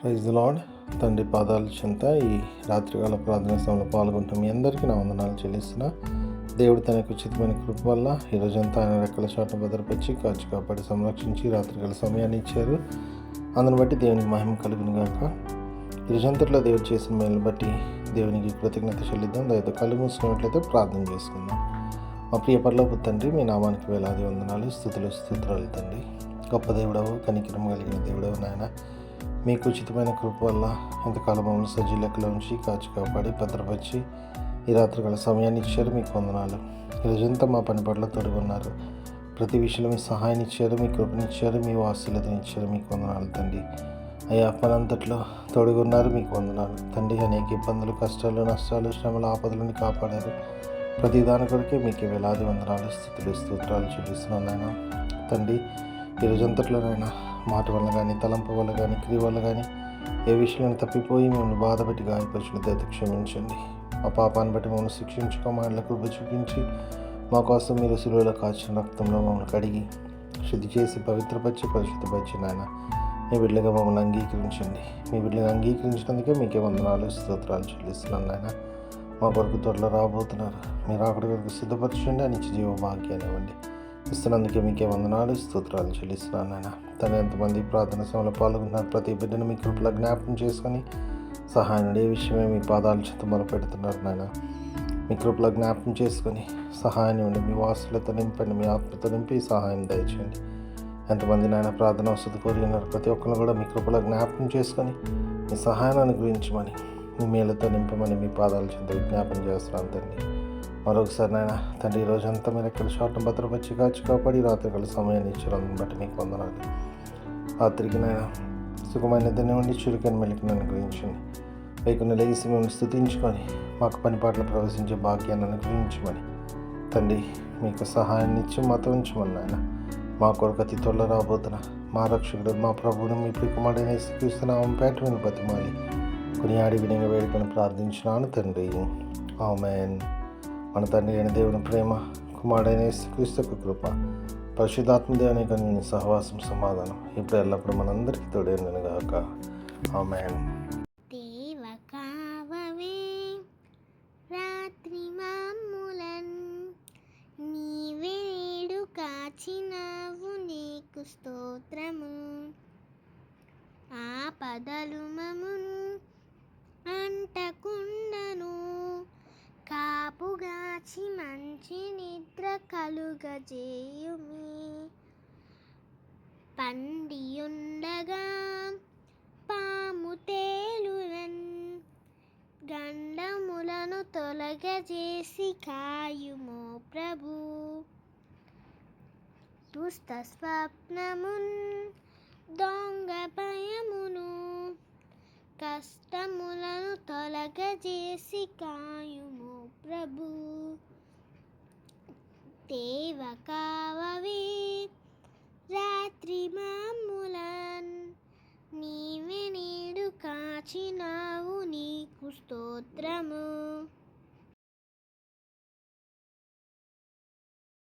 Praise the lord. తండ్రి పాదాల చెంత ఈ రాత్రికాల ప్రార్థన సమయంలో పాల్గొంటున్న మీ అందరికీ నా వందనాలు చెల్లిస్తున్నా. దేవుడు తన యొక్క ఉచితమైన కృప వల్ల ఈరోజంతా ఆయన రెక్కల చాటును భద్రపరిచి కాచి కాపాడి సంరక్షించి రాత్రికాల సమయాన్ని ఇచ్చారు. అందుని బట్టి దేవునికి మహిమ కలుగును గాక. ఈరోజంతట్లో దేవుడు చేసిన మేలు బట్టి దేవునికి కృతజ్ఞత చెల్లిద్దాం. దయతో కళ్ళు మూసుకున్నట్లయితే ప్రార్థన చేసుకుందాం. మా ప్రియ పరలోకపు తండ్రి, మీ నామానికి వేలాది వందనాలు, స్తుతులు స్తోత్రాలు తండ్రి. గొప్ప దేవుడవు, కనికరం కలిగిన దేవుడవు నాయన, మీకు ఉచితమైన కృప వల్ల ఎంతకాలం మమ్మల్ని సజీ లెక్కలో ఉంచి కాచి కాపాడి భద్రపరిచి ఈ రాత్రికాల సమయాన్ని ఇచ్చారు. మీకు వందనాలు. ఈరోజంతా మా పని పట్ల తొడుగున్నారు. ప్రతి విషయంలో మీ సహాయాన్ని ఇచ్చారు, మీ కృపనిచ్చారు, మీ వాత్సల్యతని ఇచ్చారు. మీకు వందనాలు తండ్రి. అయ్యా, పనంతట్లో తొడుగున్నారు. మీకు వందనాలు తండ్రి. అనేక ఇబ్బందులు, కష్టాలు, నష్టాలు, శ్రమలు, ఆపదలను కాపాడారు. ప్రతి దాని కొరకే మీకు వేలాది వందనాలు, స్తుతులు స్తోత్రాలు చెల్లిస్తున్నాను నాయన తండ్రి. ఈరోజంతట్లోనైనా మాట వల్ల కానీ, తలంపు వల్ల కానీ, క్రియ వల్ల కానీ ఏ విషయంలో తప్పిపోయి మిమ్మల్ని బాధపెట్టి గాయపరిచిన దయతో క్షమించండి. మా పాపాన్ని బట్టి మమ్మల్ని శిక్షించుకో, మా ఇళ్ళ కృప చూపించి మా కోసం మీరు శిలువలో కాచిన రక్తంలో మమ్మల్ని కడిగి శుద్ధి చేసి పవిత్రపరిచి పరిశుద్ధపరిచి నాయన మీ బిడ్డగా మమ్మల్ని అంగీకరించండి. మీ బిడ్డగా అంగీకరించినందుకే మీకే వందనాలు, స్తోత్రాలు చెల్లిస్తున్నాను నాయన. మా కొరకు త్వరలో రాబోతున్నారు. మీరు అక్కడి వరకు సిద్ధపరచండి. అని జీవ భాగ్యాన్ని ఇవ్వండి. ఇస్తున్నందుకే మీకే వందనాలు, స్తోత్రాలు చెల్లిస్తున్నాను నాయన. తను ఎంతమంది ప్రార్థన సమయంలో పాల్గొంటున్నారు, ప్రతి బిడ్డను మీ కృపలో జ్ఞాపకం చేసుకొని సహాయం ఏ విషయమే మీ పాదాల చెంత మొదలుపెడుతున్నారు నాయన. మీ కృపలో జ్ఞాపకం చేసుకొని సహాయాన్ని ఇవ్వండి. మీ వాసులతో నింపండి, మీ ఆత్మతో నింపి సహాయం దయచేయండి. ఎంతమంది నాయన ప్రార్థన వసతి కోరి ఉన్నారు, ప్రతి ఒక్కరిని కూడా మీ కృపలో జ్ఞాపకం చేసుకొని మీ సహాయాన్ని అనుగ్రహించమని, మీ మేలతో నింపమని మీ పాదాల చెంత విజ్ఞాపన చేస్తున్నాను తండ్రి. మరొకసారి నాయన తండ్రి, ఈరోజంతా మీరు ఎక్కడ షార్ట్ను భద్రపరిచి కాచి కాపాడి రాత్రికాల సమయాన్ని ఇచ్చారు. అందుని బట్టి మీకు వందనాలు. రాత్రికి నాయన సుఖమైన దినం ఉండి చురుకైన మెలికి నన్ను గ్రహించండి. పైకున్న లేచి మిమ్మల్ని స్తుతించుకొని మాకు పని పాటలు ప్రవేశించే భాగ్యాన్ని అనుగ్రహించమని తండ్రి మీకు సహాయాన్ని ఇచ్చి మాతో ఉంచమని నాయన. మా కొరకు అతి త్వరలో రాబోతున్న మా రక్షకుడు, మా ప్రభువుని, మీ ప్రియకుమారుడైన యేసుక్రీస్తు నామమున పేరట మిమ్మల్ని బతిమాలి కొనియాడి వినయంగా వేడుకొని ప్రార్థించినాను తండ్రి. ఆమేన్. మన తండ్రి అయిన దేవుని ప్రేమ, కుమారుడైన యేసుక్రీస్తు యొక్క కృప, పరిశుద్ధాత్మ దేవుని యొక్క సహవాసం, సమాధానం ఇప్పుడు ఎల్లప్పుడూ మనందరికీ తోడేను గాక. ఆమేన్. రాత్రి మాములన్ నీవేడు కాచినావు, నీకు స్తోత్రము. ఆపదలు మమును అంటకుండను, కాపుగాచి మంచి నిద్ర కలుగజేయుమి. పండియుండగా పాము తేలునన్, గండములను తొలగజేసి కాయుమో ప్రభు. దుష్ట స్వప్నమున్ దొంగ భయమును, కష్టములను తొలగజేసి కాయుమో ప్రభు. దేవ కావవే రాత్రి మాములన్, నీవే నేడు కాచినావు, నీకు స్తోత్రము.